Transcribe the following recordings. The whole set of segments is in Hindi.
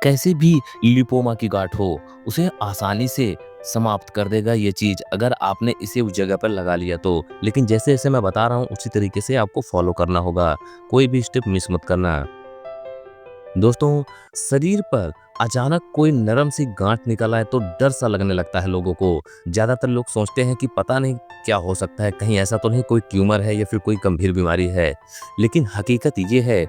कैसे भी लिपोमा की गांठ हो, उसे आसानी से समाप्त कर देगा ये चीज़, अगर आपने इसे उस जगह पर लगा लिया तो। लेकिन जैसे-जैसे मैं बता रहा हूँ उसी तरीके से आपको फॉलो करना होगा, कोई भी स्टेप मिस मत करना। दोस्तों, शरीर पर अचानक कोई नरम सी गांठ निकल आए तो डर सा लगने लगता है लोगों को। ज़्यादातर लोग सोचते हैं कि पता नहीं क्या हो सकता है, कहीं ऐसा तो नहीं कोई ट्यूमर है या फिर कोई गंभीर बीमारी है। लेकिन हकीकत ये है,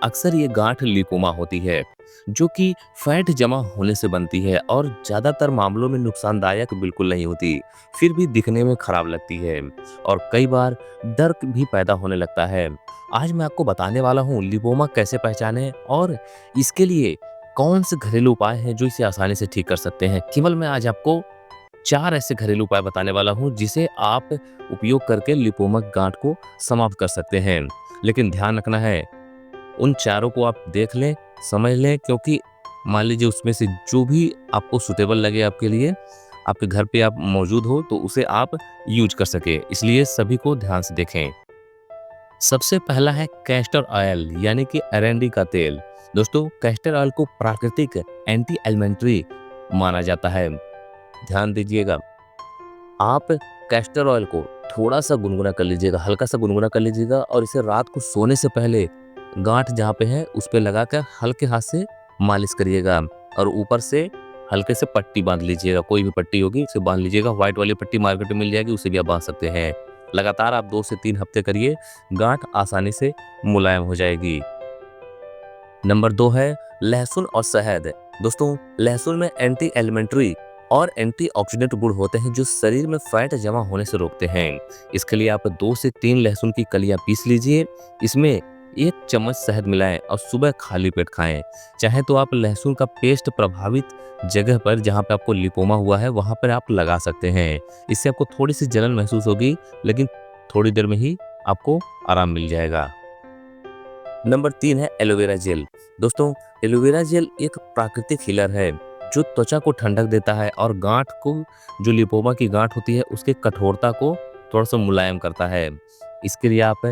अक्सर ये गांठ लिपोमा होती है, जो कि फैट जमा होने से बनती है और ज़्यादातर मामलों में नुकसानदायक बिल्कुल नहीं होती, फिर भी दिखने में खराब लगती है और कई बार डर भी पैदा होने लगता है। आज मैं आपको बताने वाला हूँ लिपोमा कैसे पहचानें और इसके लिए कौन से घरेलू उपाय हैं जो इसे आसानी से ठीक कर सकते हैं। केवल मैं आज आपको 4 ऐसे घरेलू उपाय बताने वाला हूँ जिसे आप उपयोग करके लिपोमा गांठ को समाप्त कर सकते हैं। लेकिन ध्यान रखना है, उन चारों को आप देख लें, समझ लें, क्योंकि मान लीजिए उसमें से जो भी आपको सूटेबल लगे आपके लिए, आपके घर पे आप मौजूद हो तो उसे आप यूज कर सकें। इसलिए सभी को ध्यान से देखें। सबसे पहला है कैस्टर ऑयल यानी कि अरंडी का तेल। दोस्तों, कैस्टर ऑयल को प्राकृतिक एंटी एलिमेंट्री माना जाता है। ध्यान दीजिएगा, आप कैस्टर ऑयल को थोड़ा सा गुनगुना कर लीजिएगा, हल्का सा गुनगुना कर लीजिएगा और इसे रात को सोने से पहले गांठ जहाँ पे है उस पे लगाकर हल्के हाथ से मालिश करिएगा और ऊपर से हल्के से पट्टी बांध लीजिएगा। कोई भी पट्टी होगी उसे बांध लीजिएगा। व्हाइट वाली पट्टी मार्केट में मिल जाएगी, उसे भी आप बांध सकते हैं। लगातार आप 2 से 3 हफ्ते करिए, गांठ आसानी से मुलायम हो जाएगी। नंबर 2 है लहसुन और शहद। दोस्तों, लहसुन में एंटी एलिमेंट्री और एंटीऑक्सीडेंट गुण होते हैं जो शरीर में फैट जमा होने से रोकते हैं। इसके लिए आप 2 से 3 लहसुन की कलियां पीस लीजिए, इसमें 1 चम्मच शहद मिलाएं और सुबह खाली पेट खाएं। चाहे तो आप लहसुन का पेस्ट प्रभावित जगह पर जहां पे आपको लिपोमा हुआ है वहां पर आप लगा सकते हैं। इससे आपको थोड़ी सी जलन महसूस होगी, लेकिन थोड़ी देर में ही आपको आराम मिल जाएगा। नंबर 3 है एलोवेरा जेल। दोस्तों, एलोवेरा जेल एक प्राकृतिक हीलर है जो त्वचा को ठंडक देता है और गांठ को, जो लिपोमा की गांठ होती है, उसके कठोरता को थोड़ा सा मुलायम करता है। इसके लिए आप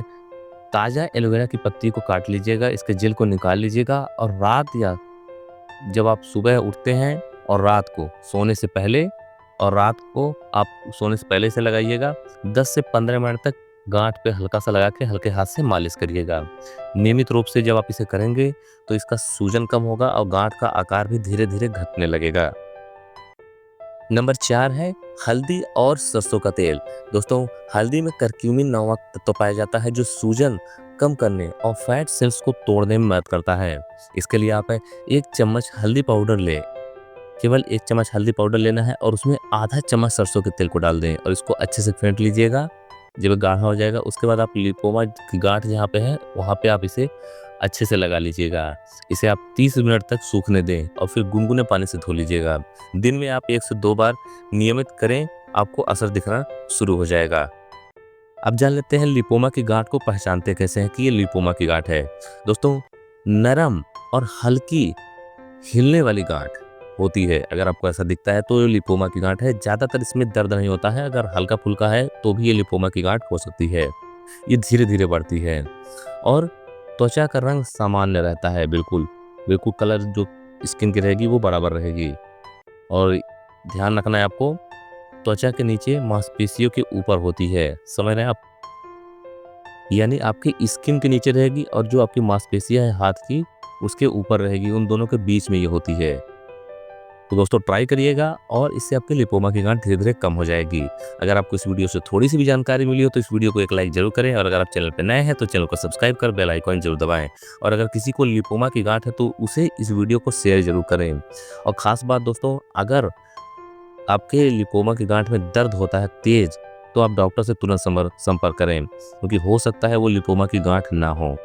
ताज़ा एलोवेरा की पत्ती को काट लीजिएगा, इसके जेल को निकाल लीजिएगा और रात या जब आप सुबह उठते हैं और रात को सोने से पहले, और रात को आप सोने से पहले से लगाइएगा। 10 से 15 मिनट तक गांठ पे हल्का सा लगा के हल्के हाथ से मालिश करिएगा। नियमित रूप से जब आप इसे करेंगे तो इसका सूजन कम होगा और गांठ का आकार भी धीरे धीरे घटने लगेगा। नंबर 4 है हल्दी और सरसों का तेल। दोस्तों, हल्दी में करक्यूमिन नामक तत्व पाया जाता है जो सूजन कम करने और फैट सेल्स को तोड़ने में मदद करता है। इसके लिए आप 1 चम्मच हल्दी पाउडर लें, केवल 1 चम्मच हल्दी पाउडर लेना है और उसमें आधा चम्मच सरसों के तेल को डाल दें और इसको अच्छे से फेंट लीजिएगा। जब ये गाढ़ा हो जाएगा उसके बाद आप लिपोमा की गांठ जहाँ पे है वहाँ पे आप इसे अच्छे से लगा लीजिएगा। इसे आप 30 मिनट तक सूखने दें और फिर गुनगुने पानी से धो लीजिएगा। दिन में आप 1 से 2 बार नियमित करें, आपको असर दिखना शुरू हो जाएगा। अब जान लेते हैं लिपोमा की गांठ को पहचानते कैसे हैं कि ये लिपोमा की गांठ है। दोस्तों, नरम और हल्की हिलने वाली गांठ होती है। अगर आपको ऐसा दिखता है तो ये लिपोमा की गांठ है। ज़्यादातर इसमें दर्द नहीं होता है, अगर हल्का फुल्का है तो भी ये लिपोमा की गांठ हो सकती है। ये धीरे धीरे बढ़ती है और त्वचा का रंग सामान्य रहता है, बिल्कुल बिल्कुल कलर जो स्किन की रहेगी वो बराबर रहेगी। और ध्यान रखना है आपको, त्वचा के नीचे मांसपेशियों के ऊपर होती है, समझ रहे हैं आप? यानी आपकी स्किन के नीचे रहेगी और जो आपकी मांसपेशियां है हाथ की उसके ऊपर रहेगी, उन दोनों के बीच में ये होती है। तो दोस्तों, ट्राई करिएगा और इससे आपके लिपोमा की गांठ धीरे धीरे कम हो जाएगी। अगर आपको इस वीडियो से थोड़ी सी भी जानकारी मिली हो तो इस वीडियो को एक लाइक जरूर करें, और अगर आप चैनल पर नए हैं तो चैनल को सब्सक्राइब कर बेल आइकन जरूर दबाएं। और अगर किसी को लिपोमा की गांठ है तो उसे इस वीडियो को शेयर जरूर करें। और खास बात दोस्तों, अगर आपके लिपोमा की गांठ में दर्द होता है तेज, तो आप डॉक्टर से तुरंत संपर्क करें, क्योंकि हो सकता है वो लिपोमा की गांठ ना हो।